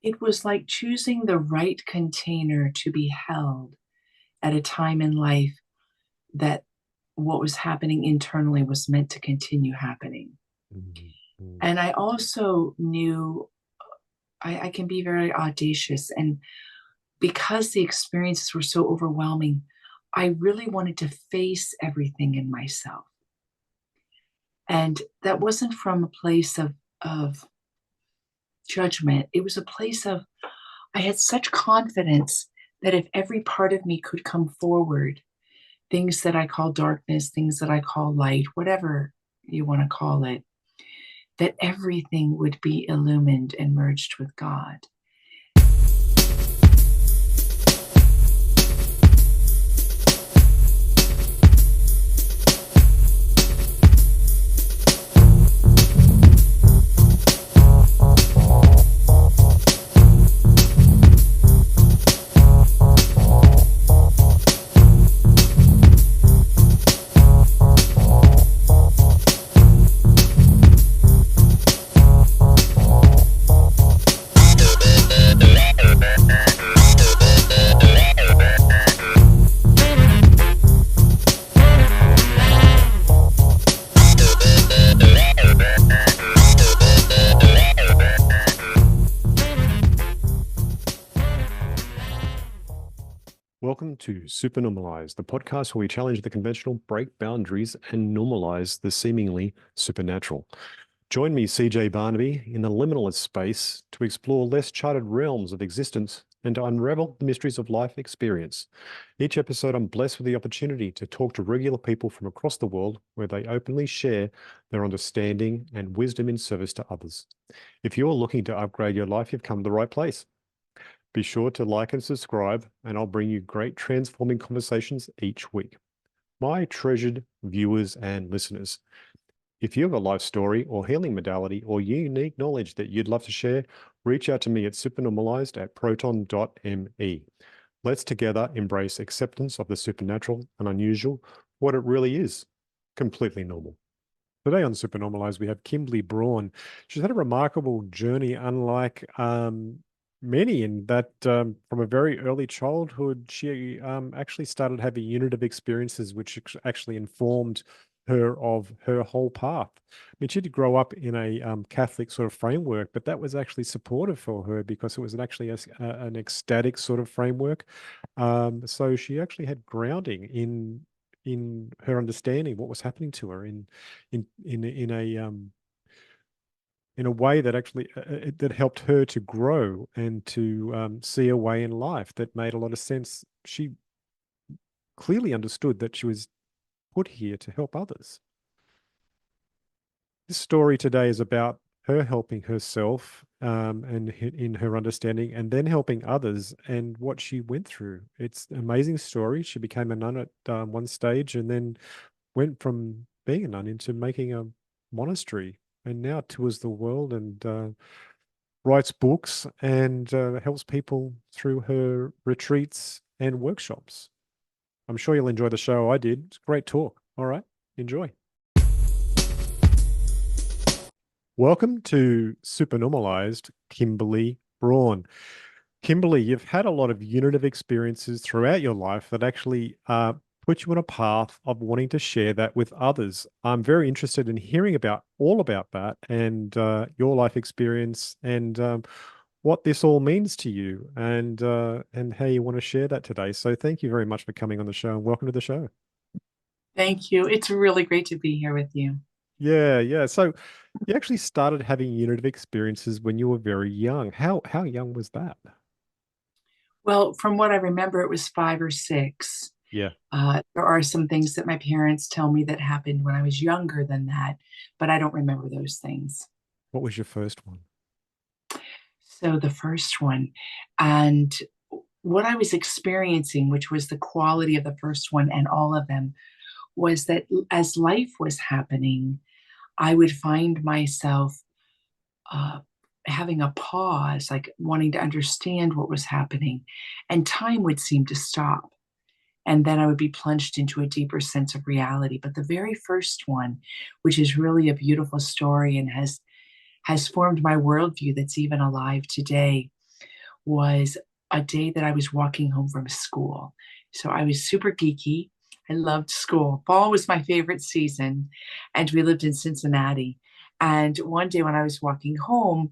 It was like choosing the right container to be held at a time in life that what was happening internally was meant to continue happening. Mm, mm, And I also knew I can be very audacious. And because the experiences were so overwhelming, I really wanted to face everything in myself. And that wasn't from a place of judgment. It was a place of, I had such confidence that if every part of me could come forward, things that I call darkness, things that I call light, whatever you want to call it, that everything would be illumined and merged with God. Welcome to Supernormalize, the podcast where we challenge the conventional, break boundaries, and normalize the seemingly supernatural. Join me, CJ Barnaby, in the liminalist space to explore less charted realms of existence and to unravel the mysteries of life experience. Each episode, I'm blessed with the opportunity to talk to regular people from across the world where they openly share their understanding and wisdom in service to others. If you're looking to upgrade your life, you've come to the right place. Be sure to like and subscribe, and I'll bring you great transforming conversations each week. My treasured viewers and listeners, if you have a life story or healing modality or unique knowledge that you'd love to share, reach out to me at supernormalized@proton.me. Let's together embrace acceptance of the supernatural and unusual, what it really is, completely normal. Today on Supernormalized, we have Kimberley Braun. She's had a remarkable journey, unlike many, in that from a very early childhood, she actually started having unitive experiences, which actually informed her of her whole path. I mean, she did grow up in a Catholic sort of framework, but that was actually supportive for her because it was actually an ecstatic sort of framework. So she actually had grounding in her understanding what was happening to her in a way that actually that helped her to grow and to see a way in life that made a lot of sense. She clearly understood that she was put here to help others. This story today is about her helping herself and in her understanding, and then helping others and what she went through. It's an amazing story. She became a nun at one stage, and then went from being a nun into making a monastery, and now tours the world and writes books and helps people through her retreats and workshops. I'm sure you'll enjoy the show. I did. It's a great talk. All right. Enjoy. Welcome to Supernormalized, Kimberley Braun. Kimberley, you've had a lot of unitive experiences throughout your life that actually put you on a path of wanting to share that with others. I'm very interested in hearing about all about that and your life experience and what this all means to you and how you want to share that today. So thank you very much for coming on the show and welcome to the show. Thank you. It's really great to be here with you. Yeah, yeah. So you actually started having unitive experiences when you were very young. How young was that? Well, from what I remember, it was 5 or 6. Yeah. There are some things that my parents tell me that happened when I was younger than that, but I don't remember those things. What was your first one? So the first one, and what I was experiencing, which was the quality of the first one and all of them, was that as life was happening, I would find myself uh, having a pause, like wanting to understand what was happening, and time would seem to stop. And then I would be plunged into a deeper sense of reality. But the very first one, which is really a beautiful story and has formed my worldview that's even alive today, was a day that I was walking home from school. So I was super geeky. I loved school. Fall was my favorite season, and we lived in Cincinnati. And one day when I was walking home,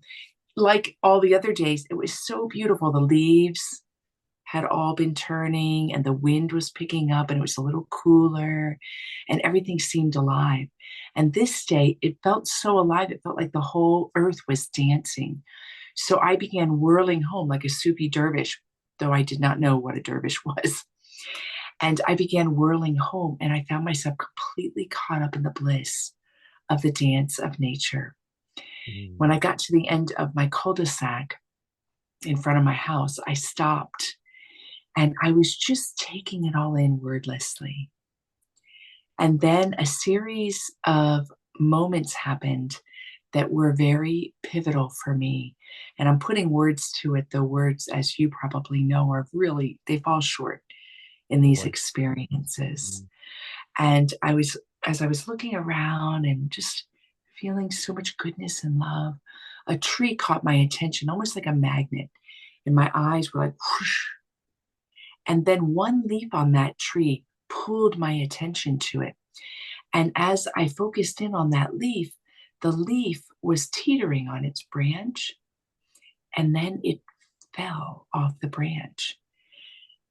like all the other days, it was so beautiful. The leaves had all been turning and the wind was picking up and it was a little cooler and everything seemed alive. And this day, it felt so alive. It felt like the whole earth was dancing. So I began whirling home like a soupy dervish, though I did not know what a dervish was. And I began whirling home and I found myself completely caught up in the bliss of the dance of nature. Mm. When I got to the end of my cul-de-sac in front of my house, I stopped and I was just taking it all in wordlessly. And then a series of moments happened that were very pivotal for me. And I'm putting words to it. The words, as you probably know, are really, they fall short in these Boy. experiences. Mm. And as I was looking around and just feeling so much goodness and love, a tree caught my attention, almost like a magnet. And my eyes were like, whoosh. And then one leaf on that tree pulled my attention to it. And as I focused in on that leaf, the leaf was teetering on its branch, and then it fell off the branch.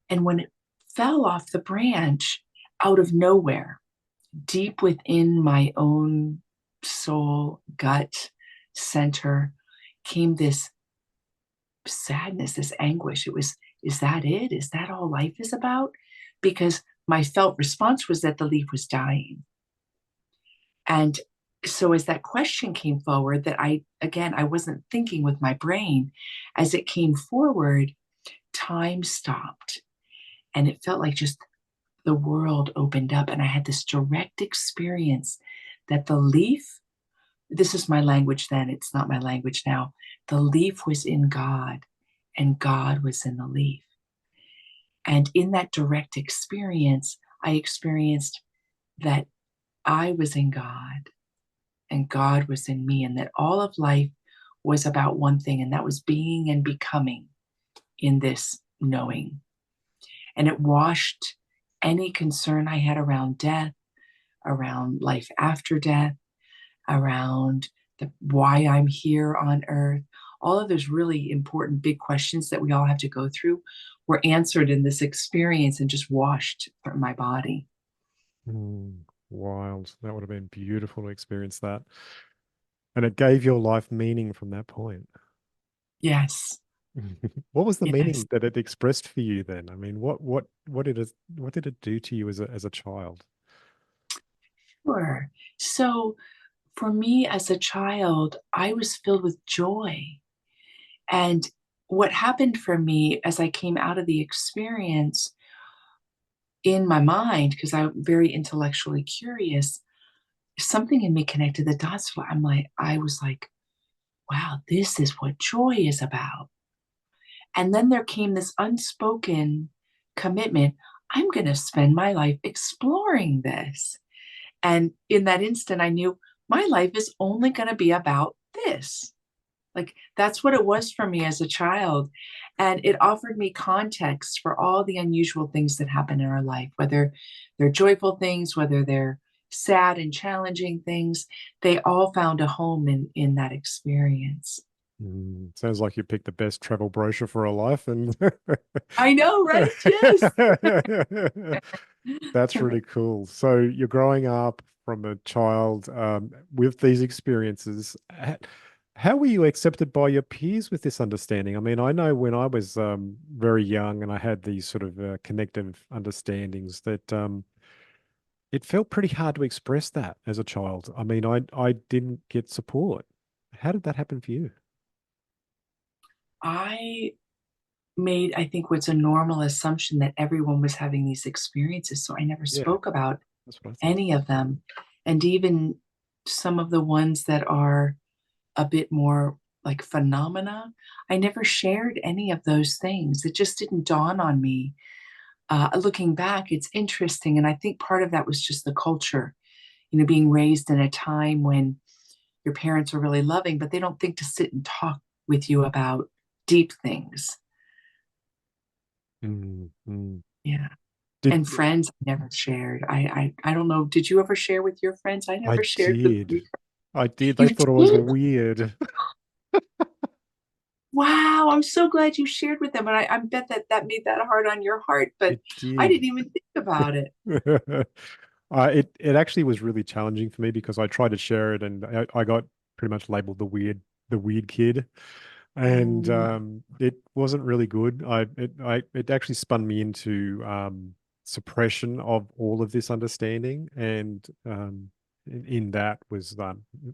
And when it fell off the branch, out of nowhere, deep within my own soul, gut, center, came this sadness, this anguish. It was, is that it? Is that all life is about? Because my felt response was that the leaf was dying. And so as that question came forward, that I wasn't thinking with my brain, as it came forward, time stopped. And it felt like just the world opened up. And I had this direct experience that the leaf, this is my language then, it's not my language now. The leaf was in God and God was in the leaf. And in that direct experience, I experienced that I was in God and God was in me, and that all of life was about one thing, and that was being and becoming in this knowing. And it washed any concern I had around death, around life after death, around why I'm here on earth. All of those really important big questions that we all have to go through were answered in this experience and just washed from my body. Mm. Wild. That would have been beautiful to experience that. And it gave your life meaning from that point. Yes, What was the yes, meaning that it expressed for you then? I mean, what did it do to you as a child? sure. So for me as a child, I was filled with joy. And what happened for me as I came out of the experience in my mind, because I'm very intellectually curious, something in me connected the dots. I was like, wow, this is what joy is about. And then there came this unspoken commitment. I'm going to spend my life exploring this. And in that instant, I knew my life is only going to be about this. Like that's what it was for me as a child. And it offered me context for all the unusual things that happen in our life, whether they're joyful things, whether they're sad and challenging things, they all found a home in that experience. Sounds like you picked the best travel brochure for a life, and I know, right? Yes. that's really cool. So you're growing up from a child with these experiences. How were you accepted by your peers with this understanding? I mean, I know when I was very young and I had these sort of connective understandings that it felt pretty hard to express that as a child. I mean, I didn't get support. How did that happen for you? I made, I think, what's a normal assumption that everyone was having these experiences. So I never Yeah, spoke about that's what I thought. any of them. And even some of the ones that are a bit more like phenomena, I never shared any of those things. It just didn't dawn on me. Looking back, it's interesting. And I think part of that was just the culture, being raised in a time when your parents are really loving, but they don't think to sit and talk with you about deep things. Mm, mm. Yeah. Did And friends I never shared. I don't know. Did you ever share with your friends? I I never shared with did. you. I did. They You thought it was did? weird. Wow, I'm so glad you shared with them. And I bet that that made that hard on your heart, but It I did. didn't even think about it. It actually was really challenging for me because I tried to share it and I got pretty much labeled the weird kid, and Mm, it wasn't really good. It actually spun me into suppression of all of this understanding, and in that was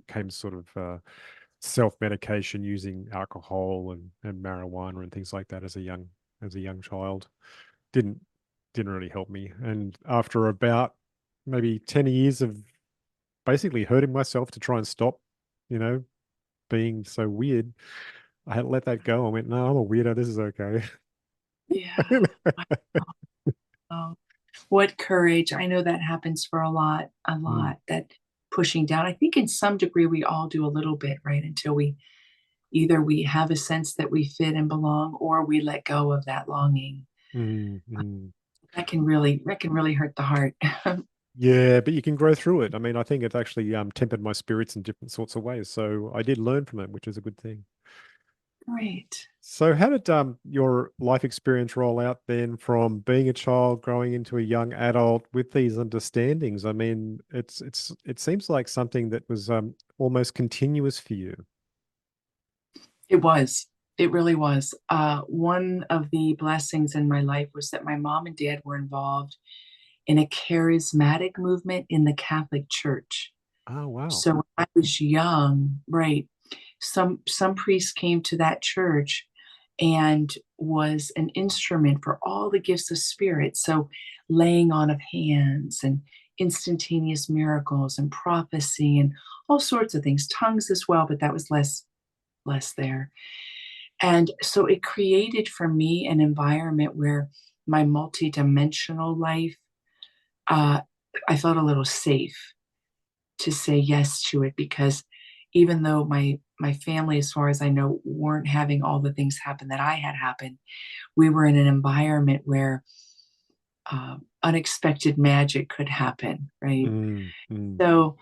came sort of self-medication using alcohol and marijuana and things like that as a young child. Didn't didn't really help me. And after about maybe 10 years of basically hurting myself to try and stop, you know, being so weird, I had to let that go. I went, no, I'm a weirdo. This is okay. yeah. Wow. What courage. I know that happens for a Mm, lot, that pushing down. I think in some degree we all do a little bit, right? Until we either we have a sense that we fit and belong or we let go of that longing. mm, mm. That can really hurt the heart. Yeah, but you can grow through it. I mean, I think it's actually tempered my spirits in different sorts of ways. So I did learn from it, which is a good thing. Right. So how did your life experience roll out then from being a child growing into a young adult with these understandings? I mean, it seems like something that was almost continuous for you. It was. It really was. One of the blessings in my life was that my mom and dad were involved in a charismatic movement in the Catholic Church. Oh, wow. So when I was young, right, some priest came to that church and was an instrument for all the gifts of spirit. So laying on of hands and instantaneous miracles and prophecy and all sorts of things, tongues as well, but that was less there. And so it created for me an environment where my multidimensional life, uh, I felt a little safe to say yes to it because even though my family, as far as I know, weren't having all the things happen that I had happen, we were in an environment where unexpected magic could happen, right? Mm, mm, So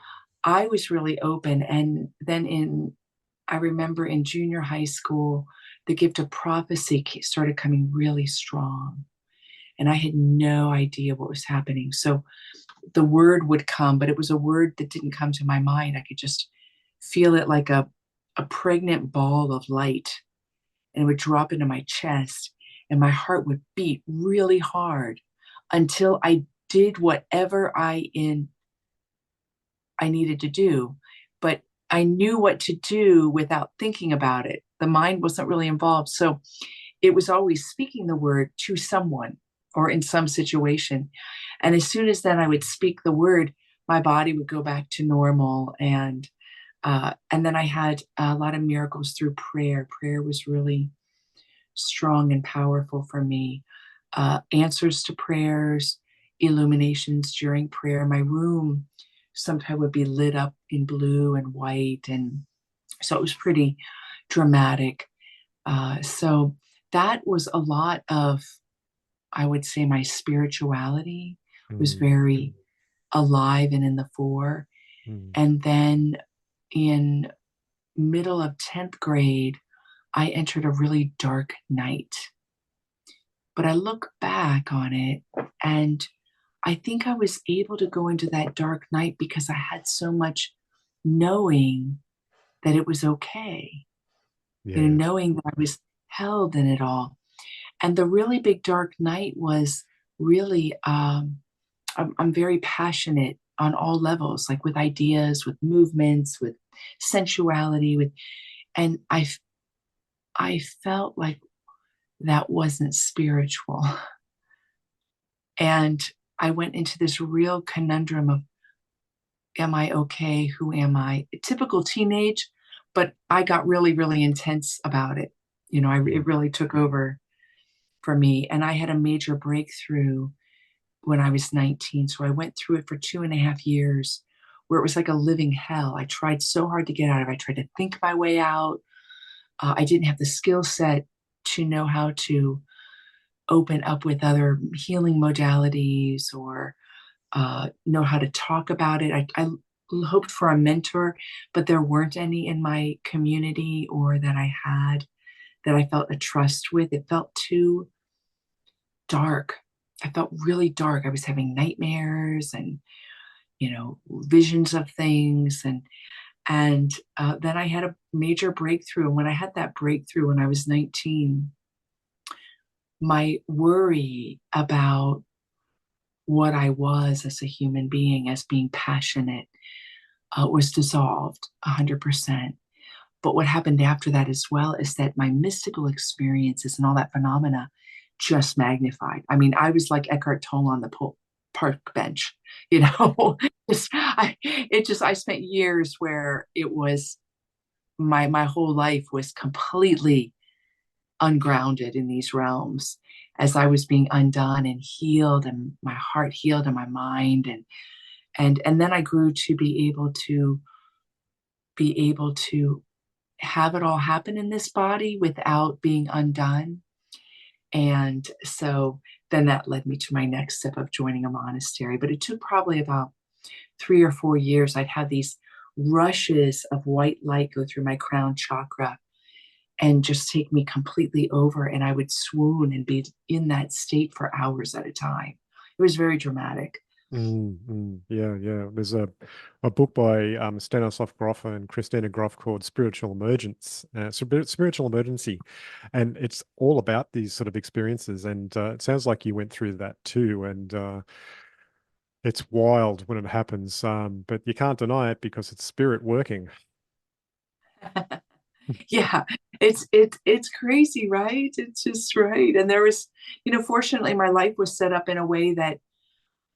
I was really open. And then I remember in junior high school, the gift of prophecy started coming really strong. And I had no idea what was happening. So the word would come, but it was a word that didn't come to my mind. I could just feel it like a pregnant ball of light, and it would drop into my chest, and my heart would beat really hard until I did whatever I needed to do. But I knew what to do without thinking about it. The mind wasn't really involved. So it was always speaking the word to someone or in some situation. And as soon as then I would speak the word, my body would go back to normal. And then I had a lot of miracles through prayer. Prayer was really strong and powerful for me. Answers to prayers, illuminations during prayer. My room sometimes would be lit up in blue and white. And so it was pretty dramatic. So that was a lot of, I would say, my spirituality was mm, very alive and in the fore. mm, And then in middle of 10th grade, I entered a really dark night. But I look back on it and I think I was able to go into that dark night because I had so much knowing that it was okay, yeah. knowing that I was held in it all. And the really big dark night was really, I'm very passionate on all levels, like with ideas, with movements, with sensuality, and I felt like that wasn't spiritual. And I went into this real conundrum of, am I okay? Who am I? Typical teenage, but I got really, really intense about it. Mm, It really took over for me. And I had a major breakthrough when I was 19. So I went through it for 2.5 years where it was like a living hell. I tried so hard to get out of it. I tried to think my way out. I didn't have the skill set to know how to open up with other healing modalities or know how to talk about it. I hoped for a mentor, but there weren't any in my community or that I had that I felt a trust with. It felt too dark. I felt really dark. I was having nightmares and, visions of things. And then I had a major breakthrough. And when I had that breakthrough when I was 19, my worry about what I was as a human being, as being passionate, was dissolved 100%. But what happened after that as well is that my mystical experiences and all that phenomena just magnified. I mean, I was like Eckhart Tolle on the park bench, you know. I spent years where it was my whole life was completely ungrounded in these realms as I was being undone and healed, and my heart healed and my mind, and then I grew to be able to have it all happen in this body without being undone. And so then that led me to my next step of joining a monastery. But it took probably about 3 or 4 years. I'd have these rushes of white light go through my crown chakra and just take me completely over. And I would swoon and be in that state for hours at a time. It was very dramatic. Yeah, yeah. There's a book by Stanislav Grof and Christina Grof called Spiritual Emergence, Spiritual Emergency, and it's all about these sort of experiences. And it sounds like you went through that too. And it's wild when it happens, but you can't deny it because it's spirit working. Yeah, it's crazy, right? It's just right. And there was, fortunately, my life was set up in a way that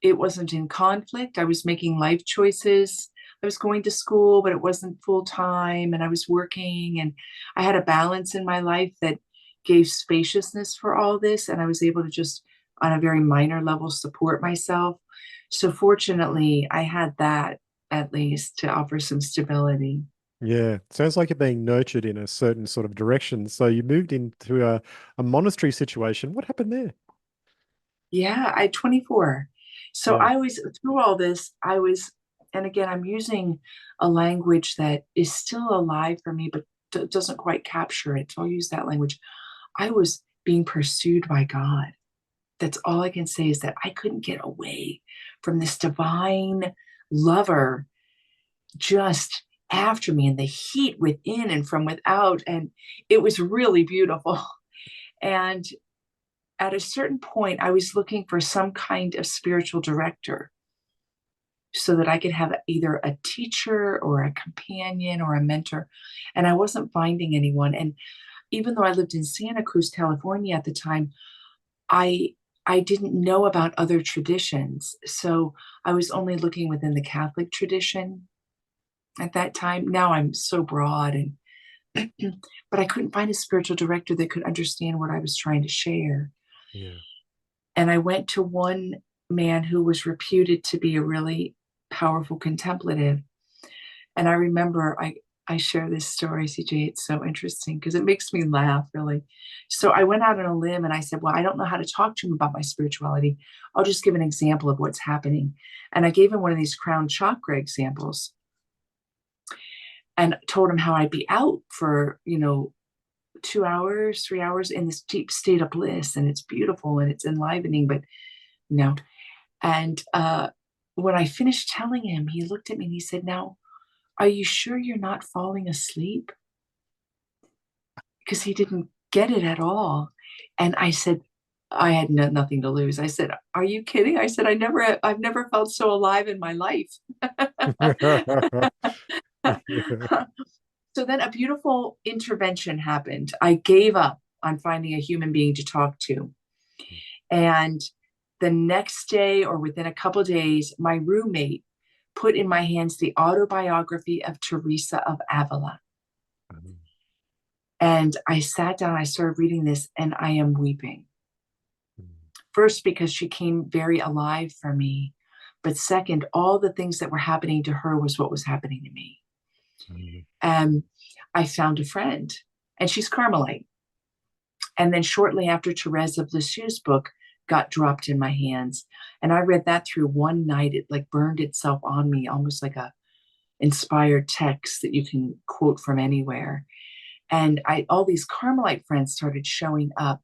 it wasn't in conflict. I was making life choices. I was going to school, but it wasn't full time, and I was working, and I had a balance in my life that gave spaciousness for all this, and I was able to just, on a very minor level, support myself. So fortunately, I had that at least to offer some stability. Yeah, sounds like you're being nurtured in a certain sort of direction. So you moved into a monastery situation. What happened there? Yeah, I 24. So Yeah. I was through all this, and again, I'm using a language that is still alive for me, but doesn't quite capture it. So I'll use that language. I was being pursued by God. That's all I can say is that I couldn't get away from this divine lover just after me and the heat within and from without. And it was really beautiful. And at a certain point, I was looking for some kind of spiritual director so that I could have either a teacher or a companion or a mentor. And I wasn't finding anyone. And even though I lived in Santa Cruz, California at the time, I I didn't know about other traditions. So I was only looking within the Catholic tradition at that time. Now I'm so broad and but I couldn't find a spiritual director that could understand what I was trying to share. Yeah. And I went to one man who was reputed to be a really powerful contemplative. And I remember I share this story, CJ. It's so interesting because it makes me laugh, really. So I went out on a limb and I said, well, I don't know how to talk to him about my spirituality. I'll just give an example of what's happening. And I gave him one of these crown chakra examples and told him how I'd be out for, 2 hours, 3 hours in this deep state of bliss. And it's beautiful and it's enlivening, but no. And when I finished telling him, he looked at me and he said, now, are you sure you're not falling asleep? Because he didn't get it at all. And I said, I had nothing to lose. I said, are you kidding? I said, I've never felt so alive in my life. Yeah. So then a beautiful intervention happened. I gave up on finding a human being to talk to. And the next day or within a couple of days, my roommate put in my hands the autobiography of Teresa of Avila. And I sat down, I started reading this, and I am weeping. First, because she came very alive for me. But second, all the things that were happening to her was what was happening to me. I found a friend, and she's Carmelite. And then shortly after, Therese of Lisieux's book got dropped in my hands. And I read that through one night. It like burned itself on me, almost like a inspired text that you can quote from anywhere. And all these Carmelite friends started showing up.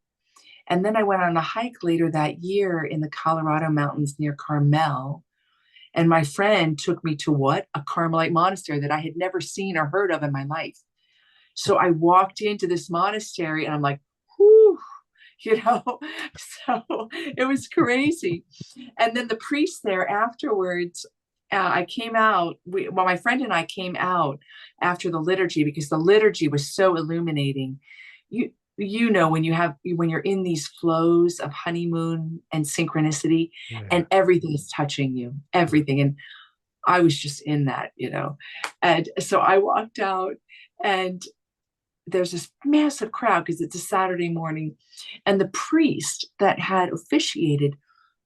And then I went on a hike later that year in the Colorado mountains near Carmel. And my friend took me to what? A Carmelite monastery that I had never seen or heard of in my life. So I walked into this monastery and I'm like, whew, so it was crazy. And then the priest there afterwards, I came out, my friend and I came out after the liturgy because the liturgy was so illuminating. You know, when you're in these flows of honeymoon and synchronicity, and everything is touching you, everything. And I was just in that, And so I walked out, and there's this massive crowd because it's a Saturday morning. And the priest that had officiated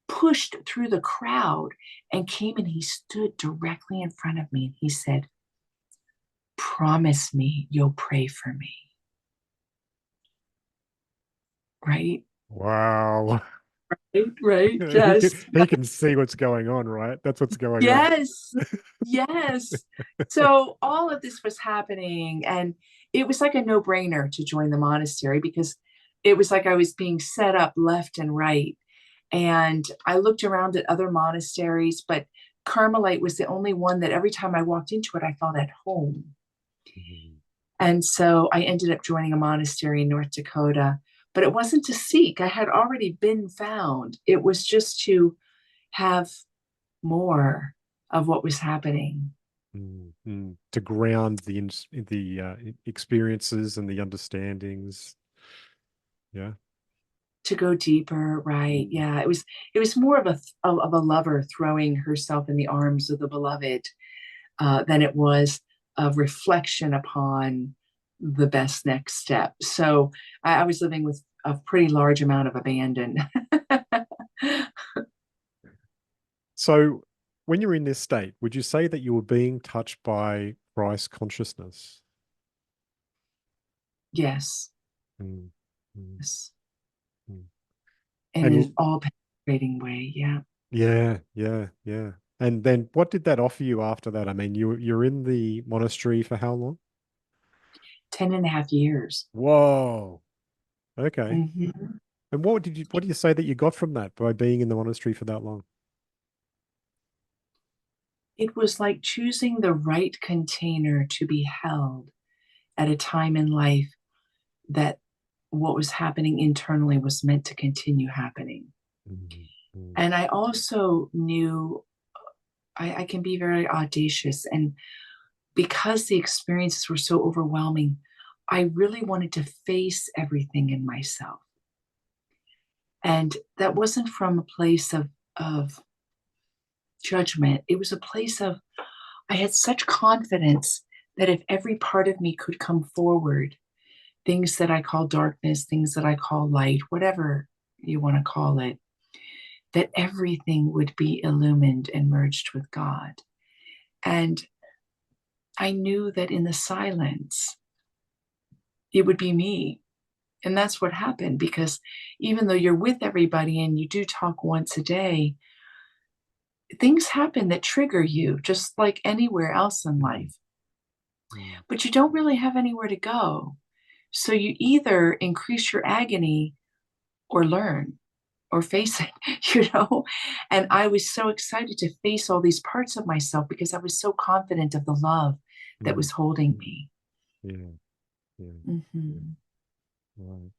pushed through the crowd and came, and he stood directly in front of me. And he said, "Promise me you'll pray for me." Right? Wow. Right. Yes. He can see what's going on, right? That's what's going on. Yes. Yes. So all of this was happening, and it was like a no-brainer to join the monastery because it was like I was being set up left and right. And I looked around at other monasteries, but Carmelite was the only one that every time I walked into it, I felt at home. Mhm. And so I ended up joining a monastery in North Dakota, but it wasn't to seek. I had already been found. It was just to have more of what was happening. Mm-hmm. To ground the experiences and the understandings. Yeah. To go deeper, right? Yeah, it was more of a lover throwing herself in the arms of the beloved than it was a reflection upon the best next step. So I was living with a pretty large amount of abandon. So when you're in this state, would you say that you were being touched by Christ consciousness? Yes, Mm, mm, yes, mm. in And an all penetrating way. Yeah, yeah, yeah, yeah. And then what did that offer you after that? I mean, you're in the monastery for how long? 10 and a half years. Whoa. Okay. Mhm. And what do you say that you got from that by being in the monastery for that long? It was like choosing the right container to be held at a time in life that what was happening internally was meant to continue happening. Mm, mm, And I also knew I can be very audacious. And because the experiences were so overwhelming, I really wanted to face everything in myself. And that wasn't from a place of judgment. It was a place of, I had such confidence that if every part of me could come forward, things that I call darkness, things that I call light, whatever you want to call it, that everything would be illumined and merged with God. And I knew that in the silence, it would be me. And that's what happened because even though you're with everybody and you do talk once a day, things happen that trigger you just like anywhere else in life. mm, But you don't really have anywhere to go. So you either increase your agony or learn or face it, And I was so excited to face all these parts of myself because I was so confident of the love that mm. was holding me. Yeah, yeah, yeah. Mhm. Right.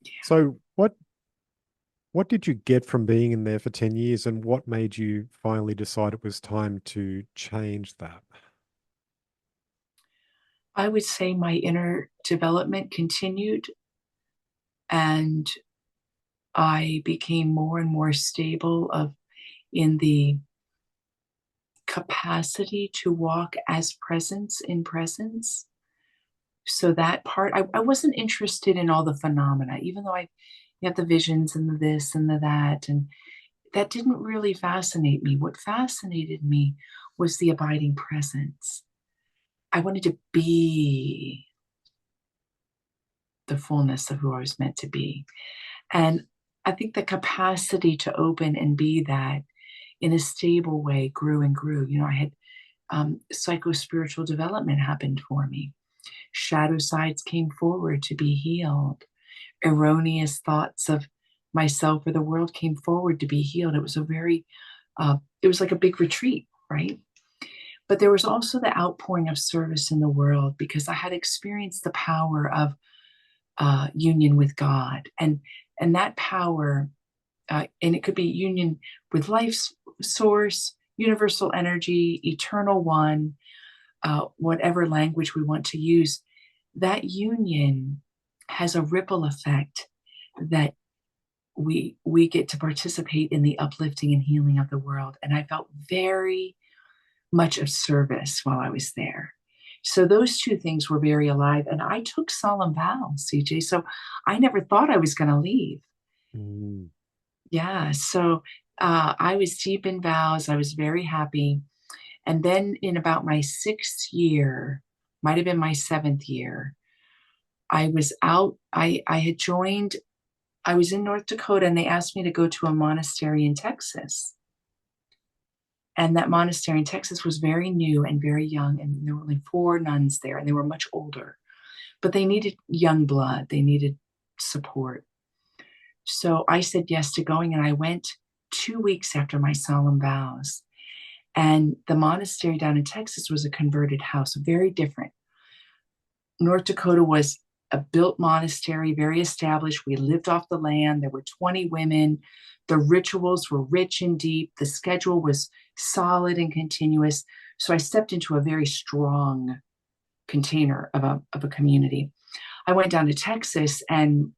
Yeah. So what did you get from being in there for 10 years, and what made you finally decide it was time to change that? I would say my inner development continued, and I became more and more stable in the capacity to walk as presence in presence. So that part, I wasn't interested in all the phenomena, even though I you have the visions and the this and the that, and that didn't really fascinate me. What fascinated me was the abiding presence. I wanted to be the fullness of who I was meant to be. And I think the capacity to open and be that in a stable way grew and grew. I had psycho-spiritual development happened for me. Shadow sides came forward to be healed. Erroneous thoughts of myself or the world came forward to be healed. It was it was like a big retreat, right? But there was also the outpouring of service in the world, because I had experienced the power of union with God, and that power, and it could be union with life's source, universal energy, eternal one, whatever language we want to use. That union has a ripple effect that we get to participate in the uplifting and healing of the world. And I felt very much of service while I was there. So those two things were very alive. And I took solemn vows, CJ. So I never thought I was going to leave. Mm. Yeah. So I was deep in vows. I was very happy. And then in about my 6th year, might have been my 7th year, I was out. I had joined, I was in North Dakota, and they asked me to go to a monastery in Texas. And that monastery in Texas was very new and very young, and there were only 4 nuns there, and they were much older. But they needed young blood. They needed support. So I said yes to going, and I went 2 weeks after my solemn vows. And the monastery down in Texas was a converted house, very different. North Dakota was a built monastery, very established. We lived off the land. There were 20 women. The rituals were rich and deep. The schedule was solid and continuous. So I stepped into a very strong container of a community. I went down to Texas, and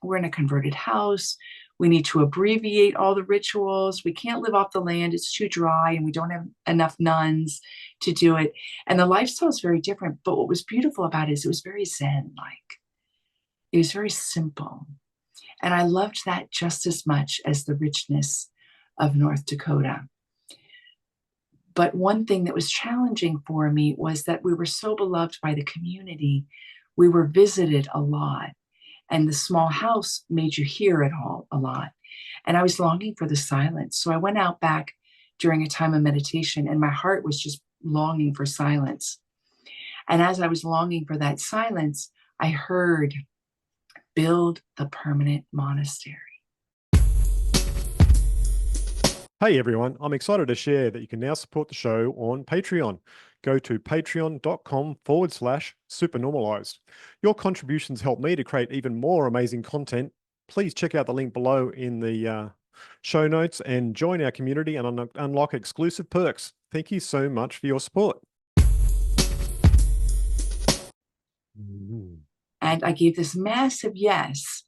we're in a converted house. We need to abbreviate all the rituals. We can't live off the land. It's too dry, and we don't have enough nuns to do it. And the lifestyle is very different. But what was beautiful about it is it was very Zen-like. It was very simple. And I loved that just as much as the richness of North Dakota. But one thing that was challenging for me was that we were so beloved by the community. We were visited a lot. And the small house made you hear it all a lot. And I was longing for the silence. So I went out back during a time of meditation, and my heart was just longing for silence. And as I was longing for that silence, I heard, build the permanent monastery. Hey everyone, I'm excited to share that you can now support the show on Patreon. Go to patreon.com/supernormalized. Your contributions help me to create even more amazing content. Please check out the link below in the show notes and join our community and unlock exclusive perks. Thank you so much for your support. And I gave this massive yes,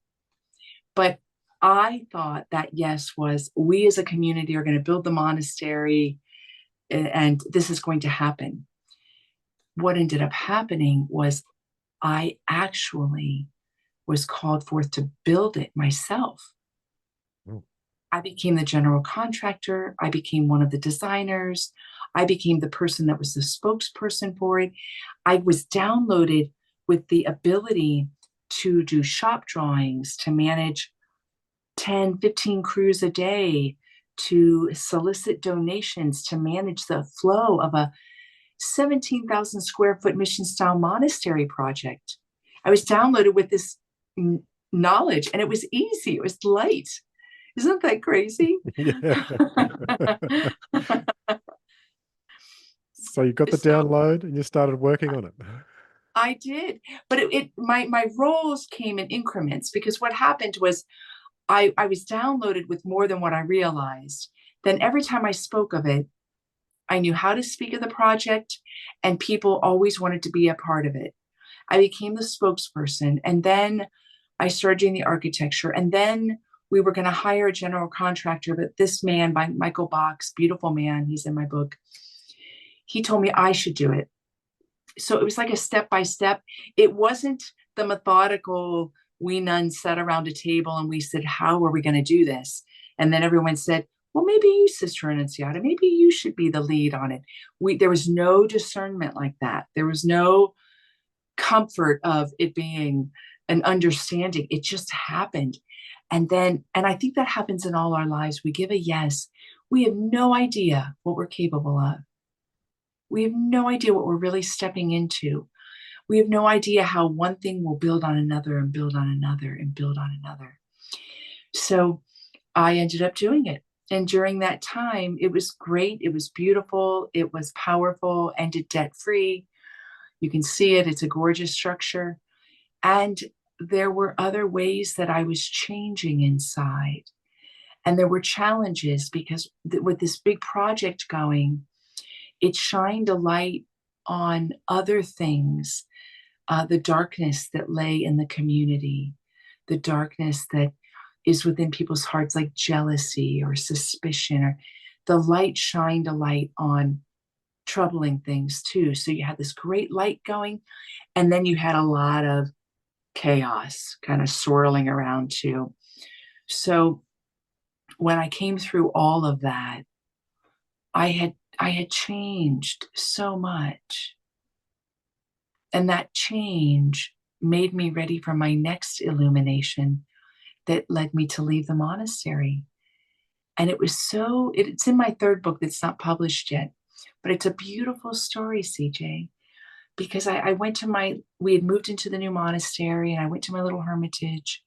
but I thought that yes was, we as a community are going to build the monastery, and this is going to happen. What ended up happening was I actually was called forth to build it myself. Oh. I became the general contractor. I became one of the designers. I became the person that was the spokesperson for it. I was downloaded with the ability to do shop drawings, to manage 10, 15 crews a day, to solicit donations, to manage the flow of a 17,000 square foot mission style monastery project. I was downloaded with this knowledge, and it was easy. It was light. Isn't that crazy? Yeah. So you got the download and you started working on it. I did, but my roles came in increments, because what happened was I was downloaded with more than what I realized. Then every time I spoke of it, I knew how to speak of the project, and people always wanted to be a part of it. I became the spokesperson, and then I started doing the architecture, and then we were going to hire a general contractor, but this man, by Michael Box, beautiful man, he's in my book, he told me I should do it. So it was like a step by step. It wasn't the methodical, we nuns sat around a table and we said, how are we going to do this? And then everyone said, well, maybe you, Sister Annunziata, maybe you should be the lead on it. There was no discernment like that. There was no comfort of it being an understanding. It just happened. And I think that happens in all our lives. We give a yes. We have no idea what we're capable of. We have no idea what we're really stepping into. We have no idea how one thing will build on another and build on another and build on another. So I ended up doing it. And during that time, it was great. It was beautiful. It was powerful, ended debt-free. You can see it. It's a gorgeous structure. And there were other ways that I was changing inside. And there were challenges because with this big project going, it shined a light on other things, the darkness that lay in the community, the darkness that is within people's hearts, like jealousy or suspicion, or the light shined a light on troubling things too. So you had this great light going, and then you had a lot of chaos kind of swirling around too. So when I came through all of that, I had changed so much. And that change made me ready for my next illumination that led me to leave the monastery. And it was it's in my third book that's not published yet, but it's a beautiful story, CJ, because I went to we had moved into the new monastery, and I went to my little hermitage,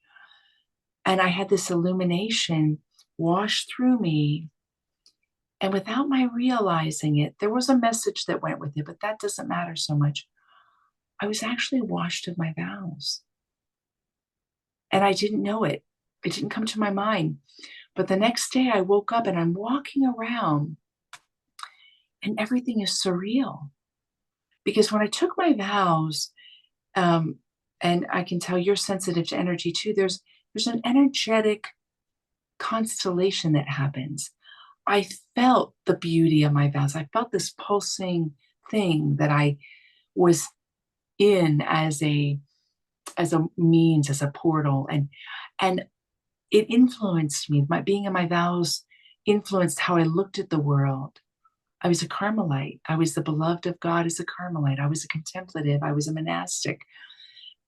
and I had this illumination wash through me. And without my realizing it, there was a message that went with it, but that doesn't matter so much. I was actually washed of my vows. And I didn't know it. It didn't come to my mind. But the next day I woke up and I'm walking around and everything is surreal. Because when I took my vows, and I can tell you're sensitive to energy too, there's an energetic constellation that happens. I felt the beauty of my vows. I felt this pulsing thing that I was in as a means, as a portal, and it influenced me. My being in my vows influenced how I looked at the world. I was a Carmelite. I was the beloved of God as a Carmelite. I was a contemplative. I was a monastic,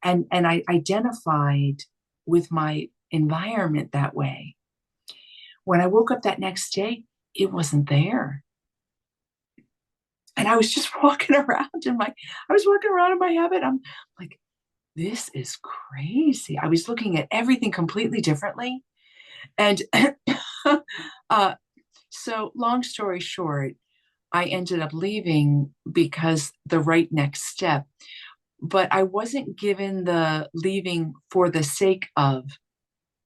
and I identified with my environment that way. When I woke up that next day, it wasn't there. And I was just walking around in my habit. I'm like, this is crazy. I was looking at everything completely differently. And so long story short, I ended up leaving because the right next step, but I wasn't given the leaving for the sake of.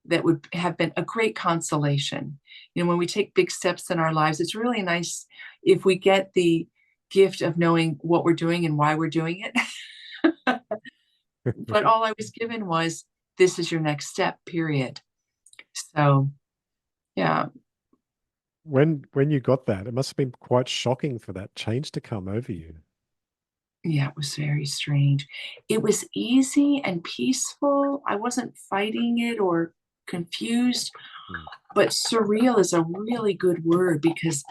That would have been a great consolation. You know, when we take big steps in our lives, it's really nice if we get the gift of knowing what we're doing and why we're doing it. But all I was given was, this is your next step, period. So, yeah. When you got that, it must have been quite shocking for that change to come over you. Yeah, it was very strange. It was easy and peaceful. I wasn't fighting it or confused, but surreal is a really good word, because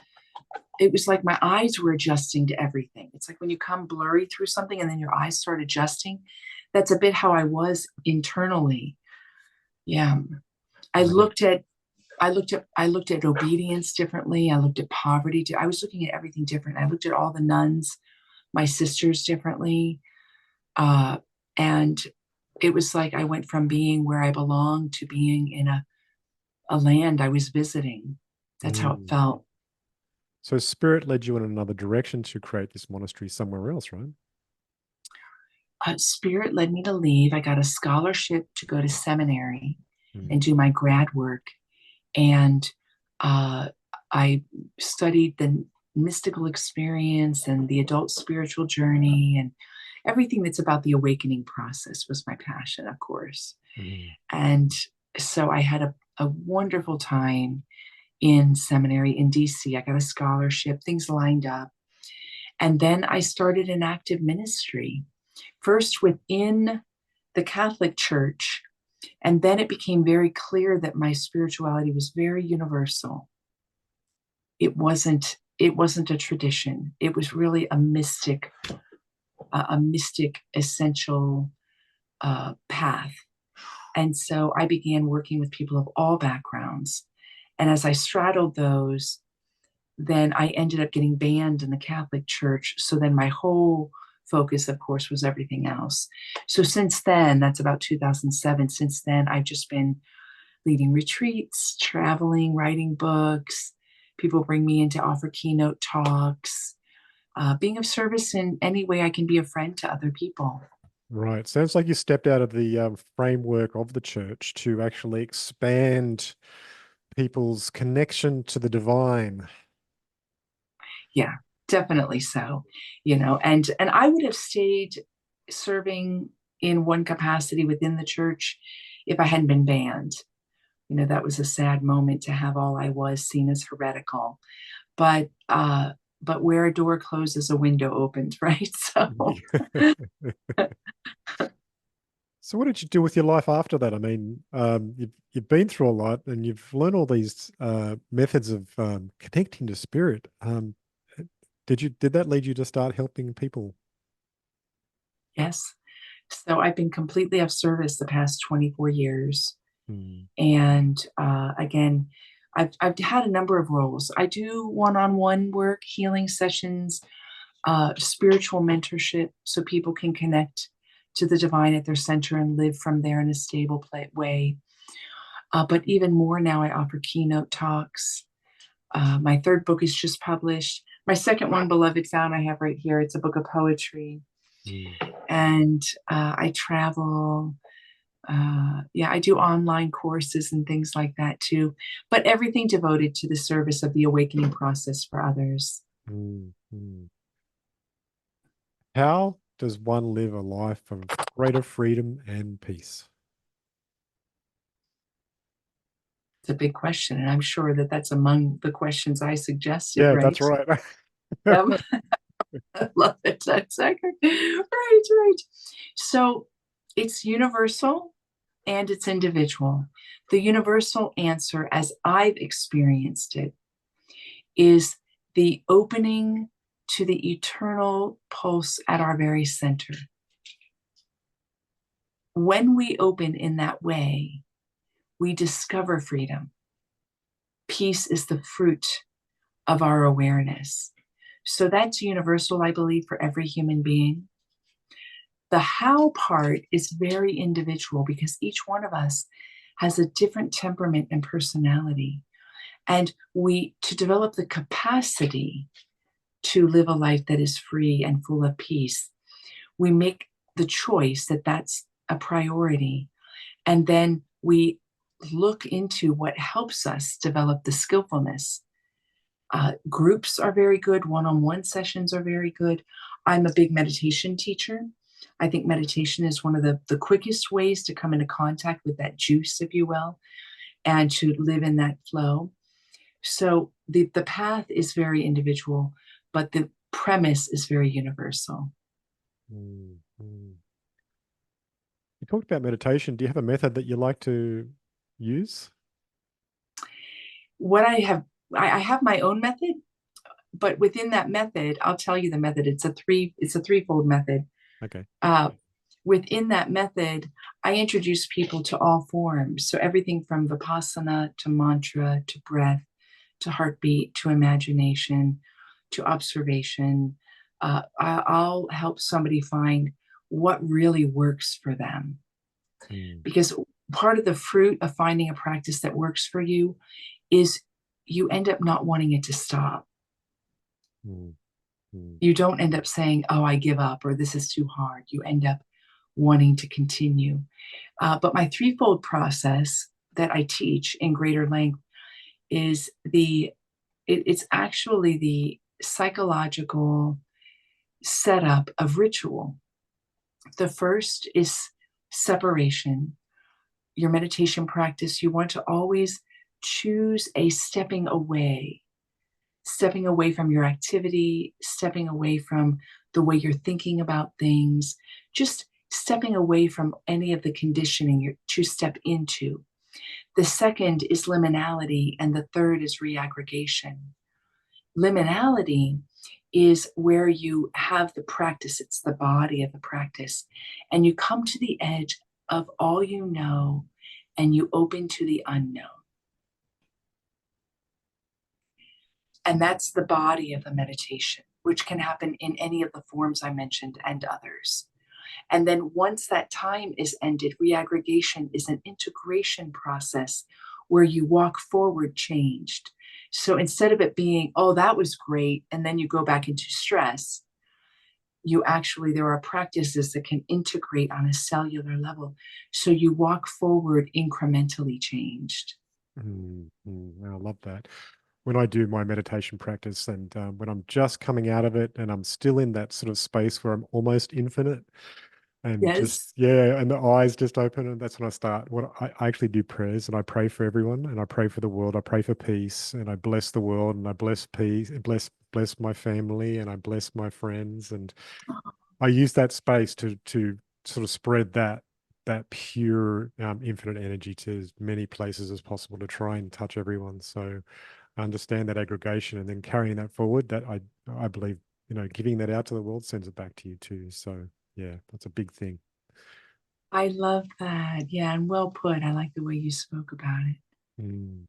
it was like my eyes were adjusting to everything. It's like when you come blurry through something and then your eyes start adjusting. That's a bit how I was internally. Yeah. I looked at obedience differently. I looked at poverty. I was looking at everything different. I looked at all the nuns, my sisters, differently. And it was like I went from being where I belonged to being in a land I was visiting. That's how it felt. So spirit led you in another direction to create this monastery somewhere else, right? Spirit led me to leave. I got a scholarship to go to seminary and do my grad work. And I studied the mystical experience and the adult spiritual journey, and everything that's about the awakening process was my passion, of course. And so I had a wonderful time in seminary in DC. I got a scholarship, things lined up. And then I started an active ministry, first within the Catholic Church. And then it became very clear that my spirituality was very universal. It wasn't a tradition. It was really a mystic essential path. And so I began working with people of all backgrounds. And as I straddled those, then I ended up getting banned in the Catholic Church. So then my whole focus, of course, was everything else. So since then, that's about 2007, since then, I've just been leading retreats, traveling, writing books. People bring me in to offer keynote talks, being of service in any way I can be a friend to other people. Right. Sounds like you stepped out of the framework of the church to actually expand people's connection to the divine. Yeah, definitely so. And I would have stayed serving in one capacity within the church if I hadn't been banned. That was a sad moment to have all I was seen as heretical. But where a door closes, a window opens, right? So So what did you do with your life after that? I mean, you've been through a lot and you've learned all these methods of connecting to spirit. Did that lead you to start helping people? yes. So I've been completely of service the past 24 years. Mm, And again, I've had a number of roles. I do one-on-one work, healing sessions, spiritual mentorship, so people can connect to the divine at their center and live from there in a stable way. But even more now, I offer keynote talks. My third book is just published. My second one, Beloved Found, I have right here. It's a book of poetry. mm, And I travel. I do online courses and things like that too, but everything devoted to the service of the awakening process for others. mm, mm. How does one live a life of greater freedom and peace? It's a big question, and I'm sure that that's among the questions I suggested, Yeah, that's right? right. Yep. I love it. That's accurate. Right. So it's universal and it's individual. The universal answer, as I've experienced it, is the opening to the eternal pulse at our very center. When we open in that way, we discover freedom. Peace is the fruit of our awareness. So that's universal, I believe, for every human being. The how part is very individual because each one of us has a different temperament and personality. And to develop the capacity to live a life that is free and full of peace, we make the choice that that's a priority. And then we look into what helps us develop the skillfulness. Groups are very good. One-on-one sessions are very good. I'm a big meditation teacher. I think meditation is one of the quickest ways to come into contact with that juice, if you will, and to live in that flow. So the path is very individual, but the premise is very universal. Mm, mm. You talked about meditation. Do you have a method that you like to use? What I have my own method, but within that method, I'll tell you the method. It's a threefold method. Okay. Within that method, I introduce people to all forms. So everything from Vipassana to mantra to breath to heartbeat to imagination to observation. I'll help somebody find what really works for them. Mm, Because part of the fruit of finding a practice that works for you is you end up not wanting it to stop. mm, mm, You don't end up saying, oh, I give up, or this is too hard. You end up wanting to continue. But my threefold process that I teach in greater length is it's actually the psychological setup of ritual. The first is separation. Your meditation practice, you want to always choose a stepping away from your activity, stepping away from the way you're thinking about things, just stepping away from any of the conditioning to step into. The second is liminality, and the third is reaggregation. Liminality is where you have the practice. It's the body of the practice. And you come to the edge of all you know, and you open to the unknown. And that's the body of the meditation, which can happen in any of the forms I mentioned and others. And then once that time is ended, reaggregation is an integration process where you walk forward changed. So instead of it being, oh, that was great, and then you go back into stress, there are practices that can integrate on a cellular level. So you walk forward incrementally changed. I love that. When I do my meditation practice and when I'm just coming out of it and I'm still in that sort of space where I'm almost infinite and Yes. and the eyes just open, and that's when I start. I actually do prayers, and I pray for everyone, and I pray for the world. I pray for peace, and I bless the world, and I bless peace, and bless my family, and I bless my friends, and I use that space to sort of spread that pure infinite energy to as many places as possible to try and touch everyone. So I understand that aggregation, and then carrying that forward. That I believe, giving that out to the world sends it back to you too. So yeah, that's a big thing. I love that. Yeah, and well put. I like the way you spoke about Mm.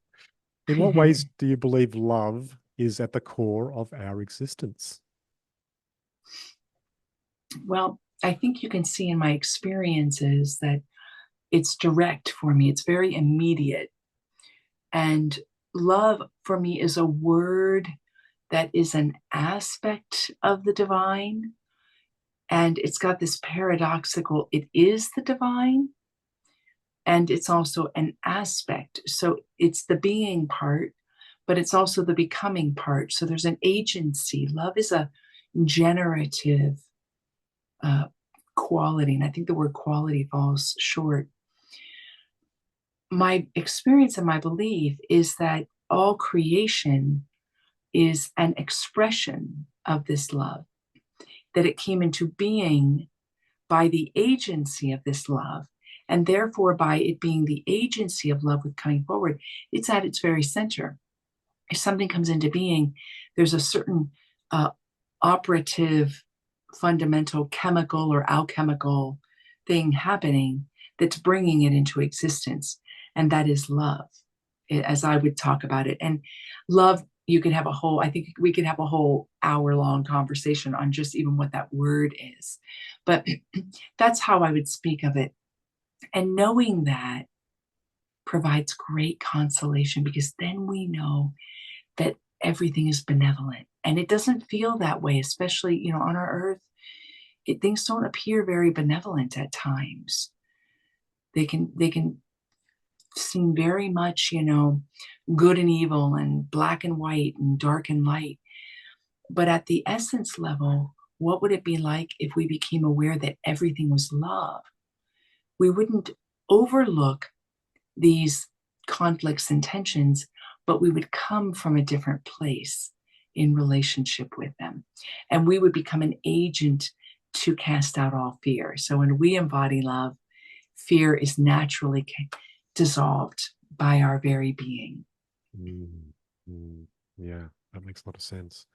In what it. ways do you believe love is at the core of our existence? Well, I think you can see in my experiences that it's direct for me. It's very immediate. And love for me is a word that is an aspect of the divine. And it's got this paradoxical, it is the divine, and it's also an aspect. So it's the being part, but it's also the becoming part. So there's an agency. Love is a generative quality. And I think the word quality falls short. My experience and my belief is that all creation is an expression of this love, that it came into being by the agency of this love. And therefore, by it being the agency of love with coming forward, it's at its very center. If something comes into being, there's a certain operative, fundamental chemical or alchemical thing happening that's bringing it into existence. And that is love, as I would talk about it. And love, I think we could have a whole hour-long conversation on just even what that word is. But that's how I would speak of it. And knowing that provides great consolation, because then we know that everything is benevolent. And it doesn't feel that way, especially, on our earth. Things don't appear very benevolent at times. They can seem very much, good and evil and black and white and dark and light. But at the essence level, what would it be like if we became aware that everything was love? We wouldn't overlook these conflicts and tensions, but we would come from a different place in relationship with them. And we would become an agent to cast out all fear. So when we embody love, fear is naturally dissolved by our very being. Yeah, that makes a lot of sense.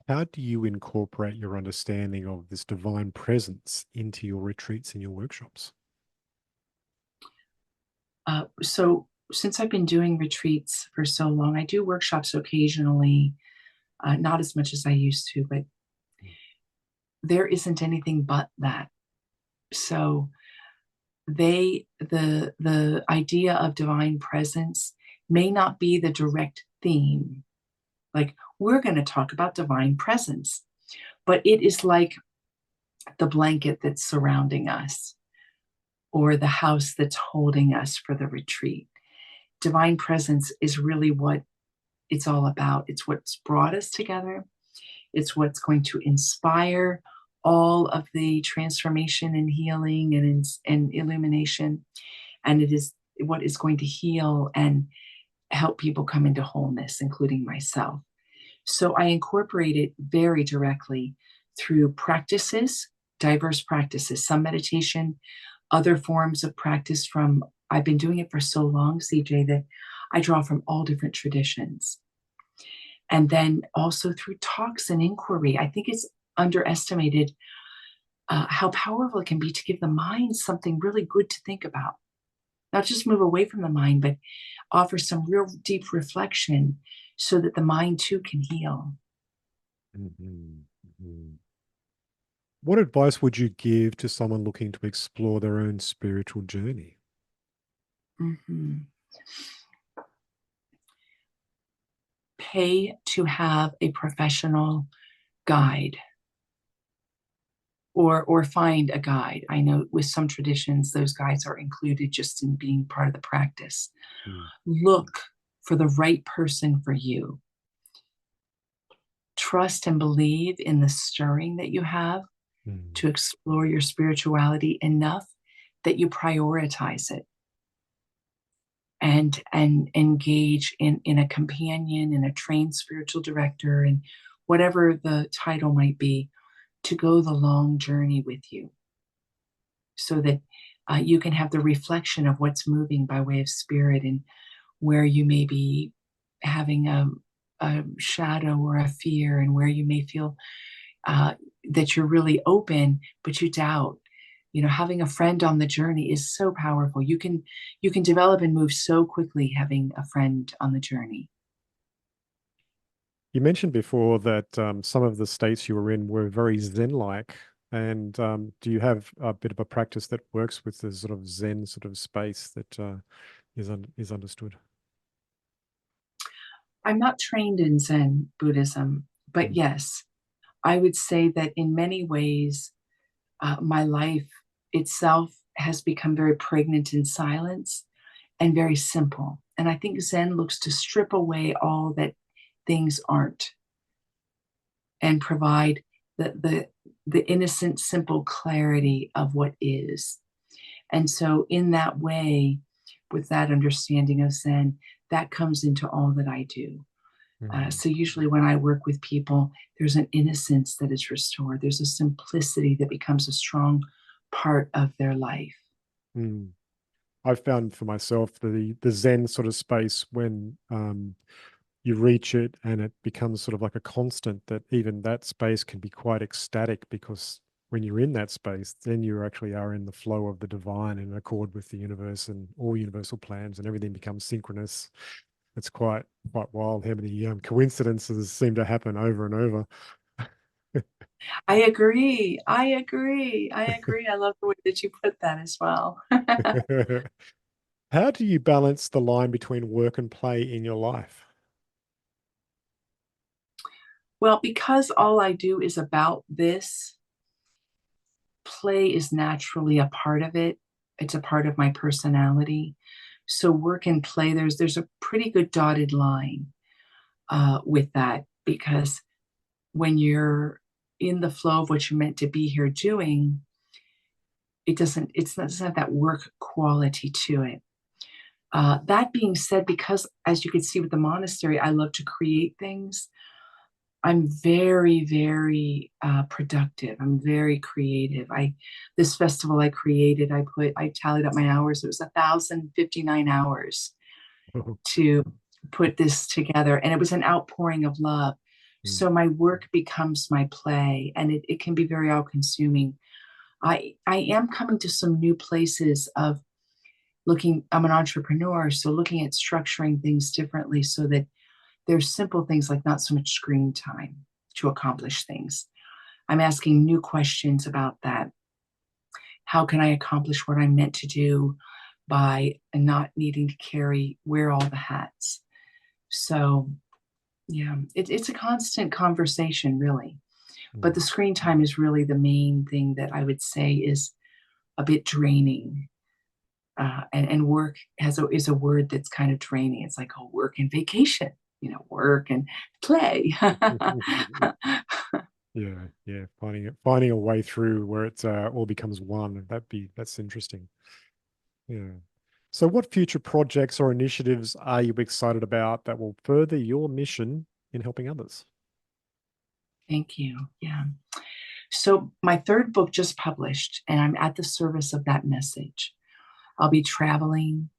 How do you incorporate your understanding of this divine presence into your retreats and your workshops? So since I've been doing retreats for so long, I do workshops occasionally, not as much as I used to, but there isn't anything but that. So the idea of divine presence may not be the direct theme. Like, we're going to talk about divine presence, but it is like the blanket that's surrounding us, or the house that's holding us for the retreat. Divine presence is really what it's all about. It's what's brought us together. It's what's going to inspire all of the transformation and healing and illumination. And it is what is going to heal and help people come into wholeness, including myself. So I incorporate it very directly through practices, diverse practices, some meditation, other forms of practice I've been doing it for so long, CJ, that I draw from all different traditions. And then also through talks and inquiry. I think it's underestimated how powerful it can be to give the mind something really good to think about. Not just move away from the mind, but offer some real deep reflection so that the mind too can heal. Mhm, mhm. What advice would you give to someone looking to explore their own spiritual journey? Mhm. Pay to have a professional guide, or find a guide. I know with some traditions, those guides are included just in being part of the practice. Mm, Look for the right person for you. Trust and believe in the stirring that you have mm, to explore your spirituality enough that you prioritize it, and engage in a companion, in a trained spiritual director, and whatever the title might be, to go the long journey with you, so that you can have the reflection of what's moving by way of spirit, and where you may be having a shadow or a fear, and where you may feel uh, that you're really open, but you doubt. Having a friend on the journey is so powerful. You can develop and move so quickly having a friend on the journey. You mentioned before that some of the states you were in were very Zen-like. And do you have a bit of a practice that works with the sort of Zen sort of space that is understood? I'm not trained in Zen Buddhism, but Mm, yes, I would say that in many ways, my life itself has become very pregnant in silence and very simple. And I think Zen looks to strip away all that things aren't, and provide the innocent, simple clarity of what is. And so, in that way, with that understanding of Zen, that comes into all that I do. mm, So, usually, when I work with people, there's an innocence that is restored, there's a simplicity that becomes a strong part of their life. mm. I've found for myself the Zen sort of space when you reach it and it becomes sort of like a constant, that even that space can be quite ecstatic, because when you're in that space, then you actually are in the flow of the divine, in accord with the universe and all universal plans, and everything becomes synchronous. It's quite wild how many coincidences seem to happen over and over. I agree. I agree. I agree. I love the way that you put that as well. How do you balance the line between work and play in your life? Well, because all I do is about this, play is naturally a part of it. It's a part of my personality. So work and play, there's a pretty good dotted line with that, because when you're in the flow of what you're meant to be here doing, it doesn't have that work quality to it. That being said, because as you can see with the monastery, I love to create things. I'm very, very productive. I'm very creative. This festival I created, I tallied up my hours. It was 1,059 hours to put this together, and it was an outpouring of love. Mm, So my work becomes my play, and it can be very all-consuming. I am coming to some new places of looking. I'm an entrepreneur, so looking at structuring things differently, so that there's simple things like not so much screen time to accomplish things. I'm asking new questions about that. How can I accomplish what I'm meant to do by not needing to wear all the hats? So, yeah, it's a constant conversation, really. But mm, the screen time is really the main thing that I would say is a bit draining. And work is a word that's kind of draining. It's like, oh, work and vacation, work and play. mm. Yeah, yeah, finding a way through where it's all becomes one. That's interesting. Yeah. So, what future projects or initiatives are you excited about that will further your mission in helping others? Thank you. Yeah. So my third book just published, and I'm at the service of that message. I'll be traveling,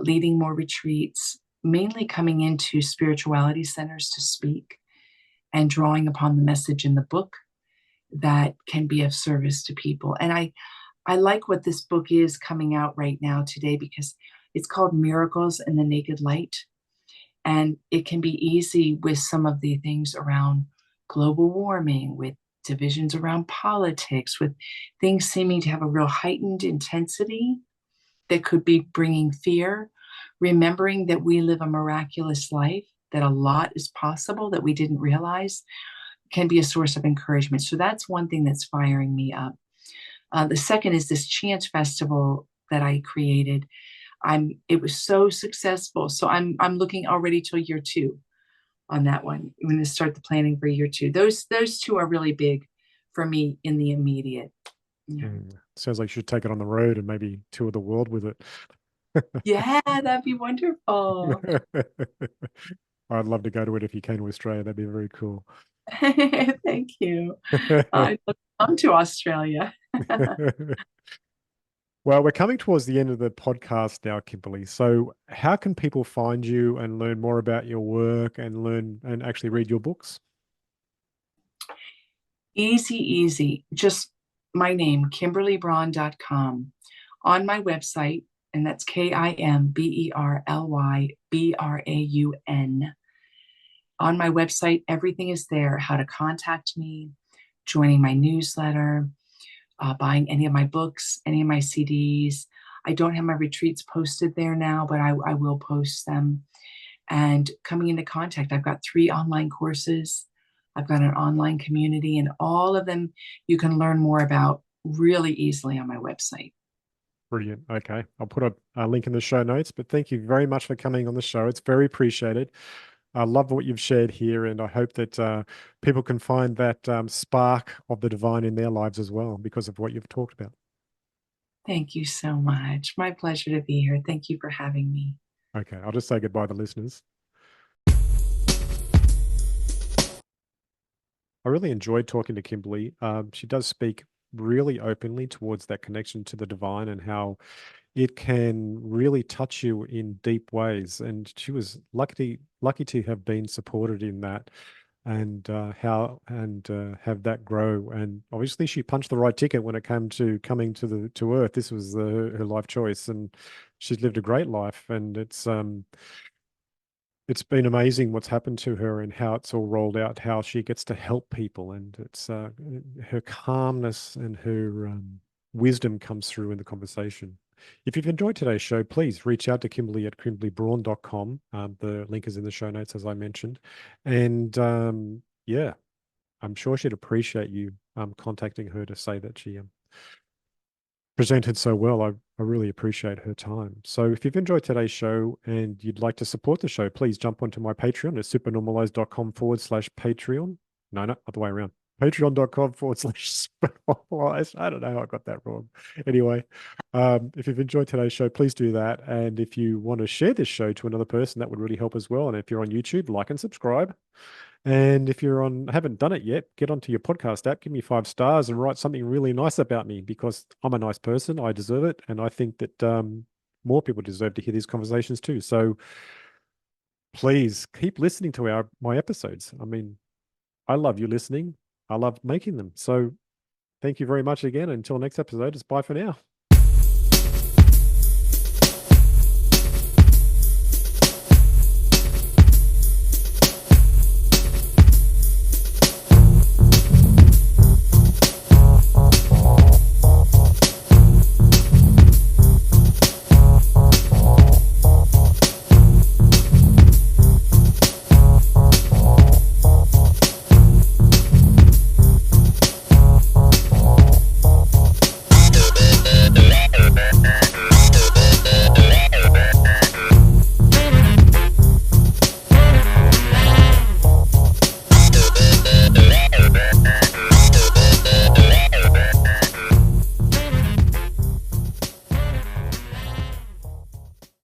leading more retreats, mainly coming into spirituality centers to speak and drawing upon the message in the book that can be of service to people. And I like what this book is coming out right now today, because it's called Miracles in the Naked Light. And it can be easy with some of the things around global warming, with divisions around politics, with things seeming to have a real heightened intensity that could be bringing fear, remembering that we live a miraculous life, that a lot is possible that we didn't realize, can be a source of encouragement. So that's one thing that's firing me up. The second is this chant festival that I created. It was so successful. So I'm looking already till year 2 on that one. I'm going to start the planning for year 2. Those two are really big for me in the immediate. Yeah. Sounds like you should take it on the road and maybe tour the world with it. Yeah, that'd be wonderful. I'd love to go to it if you came to Australia. That'd be very cool. Thank you. I'd love to come to Australia. Well, we're coming towards the end of the podcast now, Kimberley. So how can people find you and learn more about your work and learn and actually read your books? Easy. Just my name, KimberleyBraun.com. On my website, and that's KimberleyBraun. On my website, everything is there: how to contact me, joining my newsletter, buying any of my books, any of my CDs. I don't have my retreats posted there now, but I will post them. And coming into contact, I've got 3 online courses. I've got an online community, and all of them you can learn more about really easily on my website. Brilliant. Okay. I'll put a link in the show notes, but thank you very much for coming on the show. It's very appreciated. I love what you've shared here, and I hope that people can find that spark of the divine in their lives as well because of what you've talked about. Thank you so much. My pleasure to be here. Thank you for having me. Okay. I'll just say goodbye to the listeners. I really enjoyed talking to Kimberley. She does speak really openly towards that connection to the divine and how it can really touch you in deep ways. And she was lucky to have been supported in that and have that grow. And obviously she punched the right ticket when it came to coming to Earth. This was her life choice, and she's lived a great life. And it's been amazing what's happened to her and how it's all rolled out, how she gets to help people. And it's her calmness and her wisdom comes through in the conversation. If you've enjoyed today's show, please reach out to Kimberley at kimberleybraun.com. The link is in the show notes, as I mentioned. And yeah, I'm sure she'd appreciate you contacting her to say that she presented so well. I really appreciate her time. So if you've enjoyed today's show and you'd like to support the show, please jump onto my Patreon at supernormalized.com/Patreon. No, other way around. Patreon.com/supernormalized. I don't know how I got that wrong. Anyway, if you've enjoyed today's show, please do that. And if you want to share this show to another person, that would really help as well. And if you're on YouTube, like and subscribe. And if you're haven't done it yet, get onto your podcast app, give me 5 stars and write something really nice about me, because I'm a nice person. I deserve it. And I think that more people deserve to hear these conversations too. So please keep listening to my episodes. I mean, I love you listening. I love making them. So thank you very much again. Until next episode, it's bye for now.